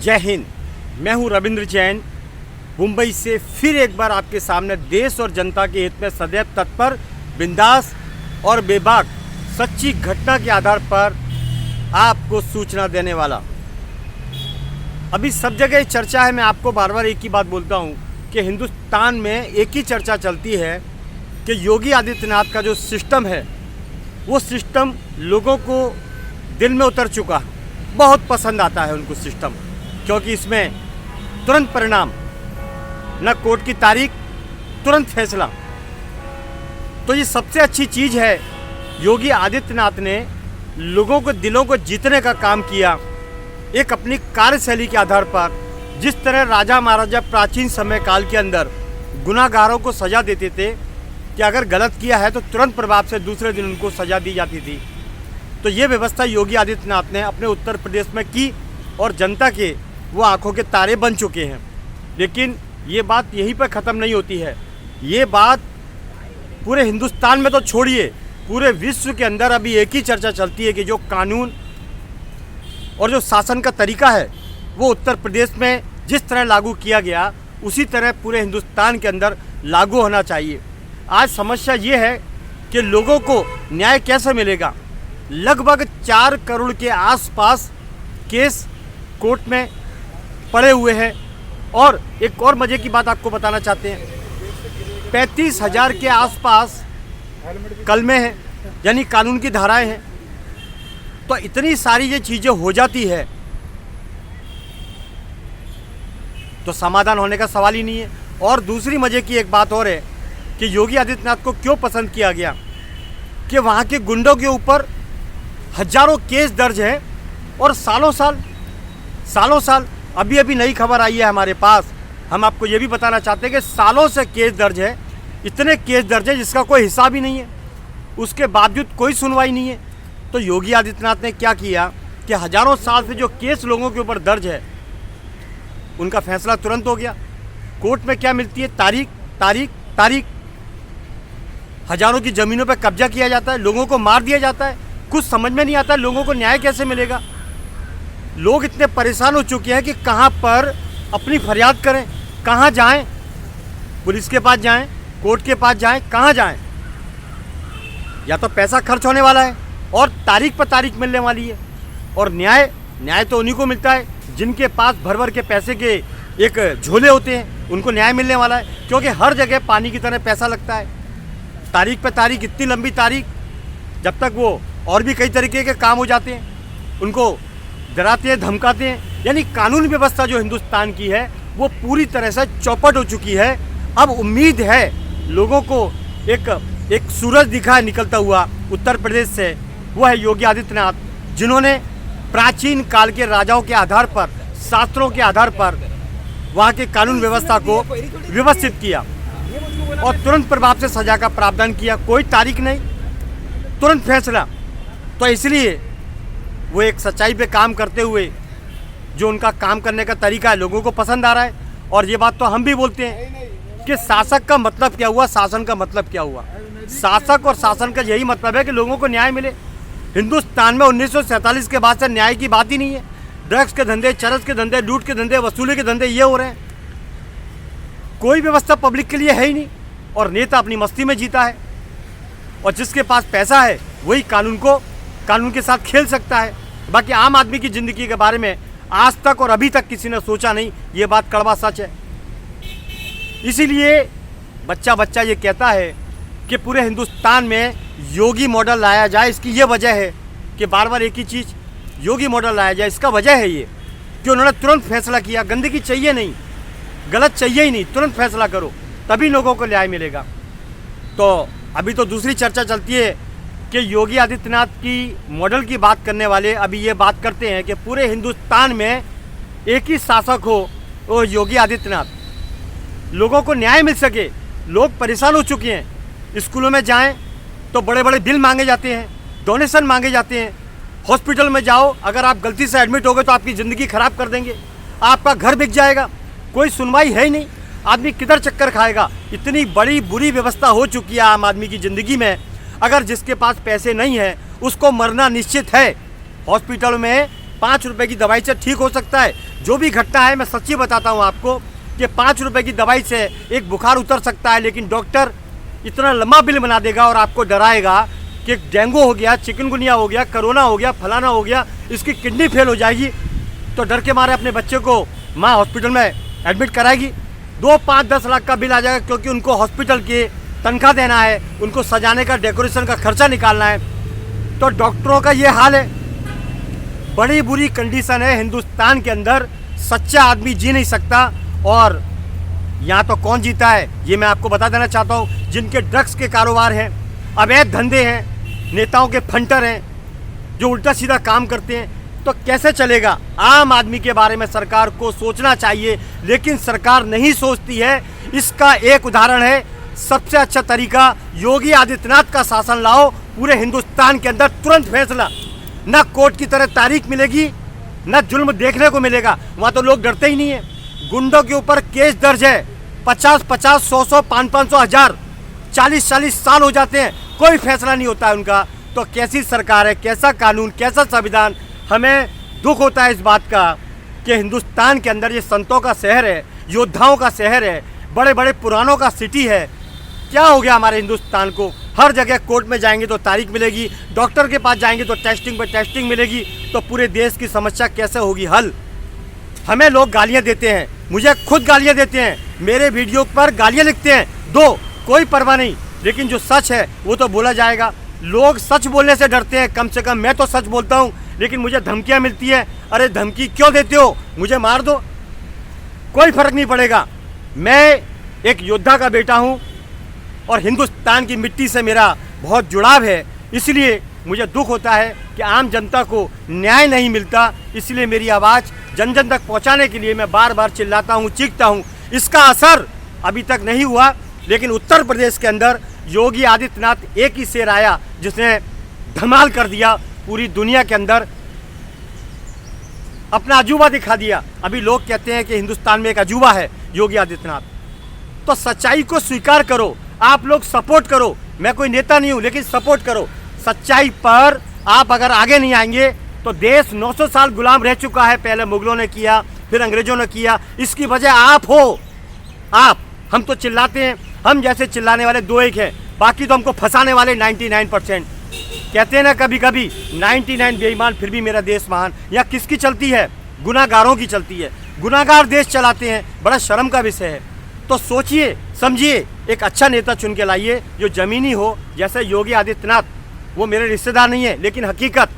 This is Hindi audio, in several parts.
जय हिंद। मैं हूं रविंद्र जैन, मुंबई से फिर एक बार आपके सामने देश और जनता के हित में सदैव तत्पर, बिंदास और बेबाक सच्ची घटना के आधार पर आपको सूचना देने वाला। अभी सब जगह चर्चा है, मैं आपको बार बार एक ही बात बोलता हूं कि हिंदुस्तान में एक ही चर्चा चलती है कि योगी आदित्यनाथ का जो सिस्टम है वो सिस्टम लोगों को दिल में उतर चुका है। बहुत पसंद आता है उनको सिस्टम, क्योंकि इसमें तुरंत परिणाम, न कोर्ट की तारीख, तुरंत फैसला। तो ये सबसे अच्छी चीज़ है। योगी आदित्यनाथ ने लोगों को दिलों को जीतने का काम किया एक अपनी कार्यशैली के आधार पर। जिस तरह राजा महाराजा प्राचीन समय काल के अंदर गुनाहगारों को सज़ा देते थे कि अगर गलत किया है तो तुरंत प्रभाव से दूसरे दिन उनको सज़ा दी जाती थी, तो ये व्यवस्था योगी आदित्यनाथ ने अपने उत्तर प्रदेश में की और जनता के वो आंखों के तारे बन चुके हैं। लेकिन ये बात यहीं पर ख़त्म नहीं होती है। ये बात पूरे हिंदुस्तान में तो छोड़िए, पूरे विश्व के अंदर अभी एक ही चर्चा चलती है कि जो कानून और जो शासन का तरीका है वो उत्तर प्रदेश में जिस तरह लागू किया गया उसी तरह पूरे हिंदुस्तान के अंदर लागू होना चाहिए। आज समस्या ये है कि लोगों को न्याय कैसे मिलेगा। लगभग 4 करोड़ के आसपास केस कोर्ट में पड़े हुए हैं। और एक और मज़े की बात आपको बताना चाहते हैं, 35,000 के आसपास कलमे हैं, यानी कानून की धाराएं हैं। तो इतनी सारी ये चीज़ें हो जाती है तो समाधान होने का सवाल ही नहीं है। और दूसरी मज़े की एक बात और है कि योगी आदित्यनाथ को क्यों पसंद किया गया कि वहाँ के गुंडों के ऊपर हजारों केस दर्ज हैं और सालों साल अभी नई खबर आई है हमारे पास। हम आपको ये भी बताना चाहते हैं कि सालों से केस दर्ज है, इतने केस दर्ज है जिसका कोई हिसाब ही नहीं है, उसके बावजूद कोई सुनवाई नहीं है। तो योगी आदित्यनाथ ने क्या किया कि हजारों साल से जो केस लोगों के ऊपर दर्ज है उनका फैसला तुरंत हो गया। कोर्ट में क्या मिलती है? तारीख। हजारों की ज़मीनों पर कब्जा किया जाता है, लोगों को मार दिया जाता है। कुछ समझ में नहीं आता लोगों को न्याय कैसे मिलेगा। लोग इतने परेशान हो चुके हैं कि कहाँ पर अपनी फरियाद करें, कहाँ जाएं, पुलिस के पास जाएं, कोर्ट के पास जाएं, कहाँ जाएं। या तो पैसा खर्च होने वाला है और तारीख पर तारीख मिलने वाली है। और न्याय तो उन्हीं को मिलता है जिनके पास भर के पैसे के एक झोले होते हैं, उनको न्याय मिलने वाला है। क्योंकि हर जगह पानी की तरह पैसा लगता है। तारीख पे तारीख, इतनी लंबी तारीख, जब तक वो और भी कई तरीके के काम हो जाते हैं, उनको डराते हैं, धमकाते हैं। यानी कानून व्यवस्था जो हिंदुस्तान की है वो पूरी तरह से चौपट हो चुकी है। अब उम्मीद है लोगों को एक सूरज दिखा है निकलता हुआ उत्तर प्रदेश से, वो है योगी आदित्यनाथ, जिन्होंने प्राचीन काल के राजाओं के आधार पर, शास्त्रों के आधार पर वहाँ के कानून व्यवस्था को व्यवस्थित किया और तुरंत प्रभाव से सजा का प्रावधान किया। कोई तारीख नहीं, तुरंत फैसला। तो इसलिए वो एक सच्चाई पे काम करते हुए जो उनका काम करने का तरीका है लोगों को पसंद आ रहा है। और ये बात तो हम भी बोलते हैं कि शासक का मतलब क्या हुआ, शासन का मतलब क्या हुआ। शासक और शासन का यही मतलब है कि लोगों को न्याय मिले। हिंदुस्तान में 1947 के बाद से न्याय की बात ही नहीं है। ड्रग्स के धंधे, चरस के धंधे, लूट के धंधे, वसूली के धंधे ये हो रहे हैं। कोई व्यवस्था पब्लिक के लिए है ही नहीं और नेता अपनी मस्ती में जीता है। और जिसके पास पैसा है वही कानून के साथ खेल सकता है। बाकी आम आदमी की ज़िंदगी के बारे में आज तक और अभी तक किसी ने सोचा नहीं। ये बात कड़वा सच है। इसीलिए बच्चा ये कहता है कि पूरे हिंदुस्तान में योगी मॉडल लाया जाए। इसकी ये वजह है कि बार एक ही चीज़, योगी मॉडल लाया जाए। इसका वजह है ये कि उन्होंने तुरंत फैसला किया। गंदगी चाहिए नहीं, गलत चाहिए ही नहीं, तुरंत फैसला करो, तभी लोगों को न्याय मिलेगा। तो अभी तो दूसरी चर्चा चलती है कि योगी आदित्यनाथ की मॉडल की बात करने वाले अभी ये बात करते हैं कि पूरे हिंदुस्तान में एक ही शासक हो, वो योगी आदित्यनाथ। लोगों को न्याय मिल सके। लोग परेशान हो चुके हैं। स्कूलों में जाएं तो बड़े बड़े बिल मांगे जाते हैं, डोनेशन मांगे जाते हैं। हॉस्पिटल में जाओ, अगर आप गलती से एडमिट हो गए तो आपकी ज़िंदगी ख़राब कर देंगे, आपका घर बिक जाएगा। कोई सुनवाई है ही नहीं। आदमी किधर चक्कर खाएगा। इतनी बड़ी बुरी व्यवस्था हो चुकी है आम आदमी की ज़िंदगी में। अगर जिसके पास पैसे नहीं है उसको मरना निश्चित है। हॉस्पिटल में ₹5 की दवाई से ठीक हो सकता है? जो भी घटना है मैं सच्ची बताता हूँ आपको कि ₹5 की दवाई से एक बुखार उतर सकता है, लेकिन डॉक्टर इतना लंबा बिल बना देगा और आपको डराएगा कि डेंगू हो गया, चिकनगुनिया हो गया, कोरोना हो गया, फलाना हो गया, इसकी किडनी फेल हो जाएगी। तो डर के मारे अपने बच्चे को माँ हॉस्पिटल में एडमिट कराएगी। 2, 5, 10 लाख का बिल आ जाएगा, क्योंकि उनको हॉस्पिटल की तनख्वाह देना है, उनको सजाने का, डेकोरेशन का खर्चा निकालना है। तो डॉक्टरों का ये हाल है। बड़ी बुरी कंडीशन है हिंदुस्तान के अंदर। सच्चा आदमी जी नहीं सकता। और यहाँ तो कौन जीता है ये मैं आपको बता देना चाहता हूँ। जिनके ड्रग्स के कारोबार हैं, अवैध धंधे हैं, नेताओं के फंटर हैं जो उल्टा सीधा काम करते हैं, तो कैसे चलेगा? आम आदमी के बारे में सरकार को सोचना चाहिए, लेकिन सरकार नहीं सोचती है। इसका एक उदाहरण है, सबसे अच्छा तरीका योगी आदित्यनाथ का शासन लाओ पूरे हिंदुस्तान के अंदर, तुरंत फैसला। ना कोर्ट की तरह तारीख मिलेगी, ना जुल्म देखने को मिलेगा। वहाँ तो लोग डरते ही नहीं है। गुंडों के ऊपर केस दर्ज है, 50-50, 100-100, 500-500, 1000, 40-40 साल हो जाते हैं, कोई फैसला नहीं होता है उनका। तो कैसी सरकार है, कैसा कानून, कैसा संविधान? हमें दुख होता है इस बात का कि हिंदुस्तान के अंदर ये संतों का शहर है, योद्धाओं का शहर है, बड़े बड़े पुरानों का सिटी है। क्या हो गया हमारे हिंदुस्तान को? हर जगह कोर्ट में जाएंगे तो तारीख मिलेगी, डॉक्टर के पास जाएंगे तो टेस्टिंग पर टेस्टिंग मिलेगी। तो पूरे देश की समस्या कैसे होगी हल? हमें लोग गालियां देते हैं, मुझे खुद गालियां देते हैं, मेरे वीडियो पर गालियां लिखते हैं, कोई परवाह नहीं, लेकिन जो सच है वो तो बोला जाएगा। लोग सच बोलने से डरते हैं, कम से कम मैं तो सच बोलता हूँ, लेकिन मुझे धमकियाँ मिलती है। अरे धमकी क्यों देते हो? मुझे मार दो, कोई फर्क नहीं पड़ेगा। मैं एक योद्धा का बेटा हूँ और हिंदुस्तान की मिट्टी से मेरा बहुत जुड़ाव है, इसलिए मुझे दुख होता है कि आम जनता को न्याय नहीं मिलता। इसलिए मेरी आवाज़ जन जन तक पहुंचाने के लिए मैं बार बार चिल्लाता हूं, चीखता हूं। इसका असर अभी तक नहीं हुआ, लेकिन उत्तर प्रदेश के अंदर योगी आदित्यनाथ एक ही शेर आया जिसने धमाल कर दिया, पूरी दुनिया के अंदर अपना अजूबा दिखा दिया। अभी लोग कहते हैं कि हिंदुस्तान में एक अजूबा है योगी आदित्यनाथ। तो सच्चाई को स्वीकार करो, आप लोग सपोर्ट करो। मैं कोई नेता नहीं हूं, लेकिन सपोर्ट करो सच्चाई पर। आप अगर आगे नहीं आएंगे तो देश 900 साल गुलाम रह चुका है। पहले मुगलों ने किया, फिर अंग्रेजों ने किया, इसकी वजह आप हो। आप, हम तो चिल्लाते हैं, हम जैसे चिल्लाने वाले 2-1 हैं, बाकी तो हमको फंसाने वाले 99%। कहते हैं ना कभी कभी 99 बेईमान फिर भी मेरा देश महान। यहाँ किसकी चलती है? गुनाहगारों की चलती है। गुनाहगार देश चलाते हैं, बड़ा शर्म का विषय है। तो सोचिए समझिए, एक अच्छा नेता चुन के लाइए जो ज़मीनी हो, जैसे योगी आदित्यनाथ। वो मेरे रिश्तेदार नहीं है, लेकिन हकीकत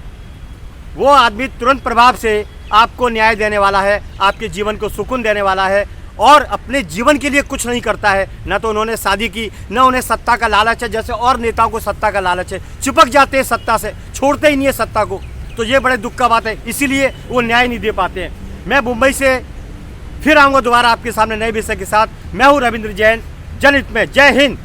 वो आदमी तुरंत प्रभाव से आपको न्याय देने वाला है, आपके जीवन को सुकून देने वाला है, और अपने जीवन के लिए कुछ नहीं करता है। ना तो उन्होंने शादी की, ना उन्हें सत्ता का लालच है, जैसे और नेताओं को सत्ता का लालच है। चिपक जाते हैं सत्ता से, छोड़ते ही नहीं है सत्ता को। तो ये बड़े दुख का बात है, इसीलिए वो न्याय नहीं दे पाते हैं। मैं मुंबई से फिर आऊँगा दोबारा आपके सामने नए विषय के साथ। मैं हूँ रविंद्र जैन, जनहित में। जय हिंद।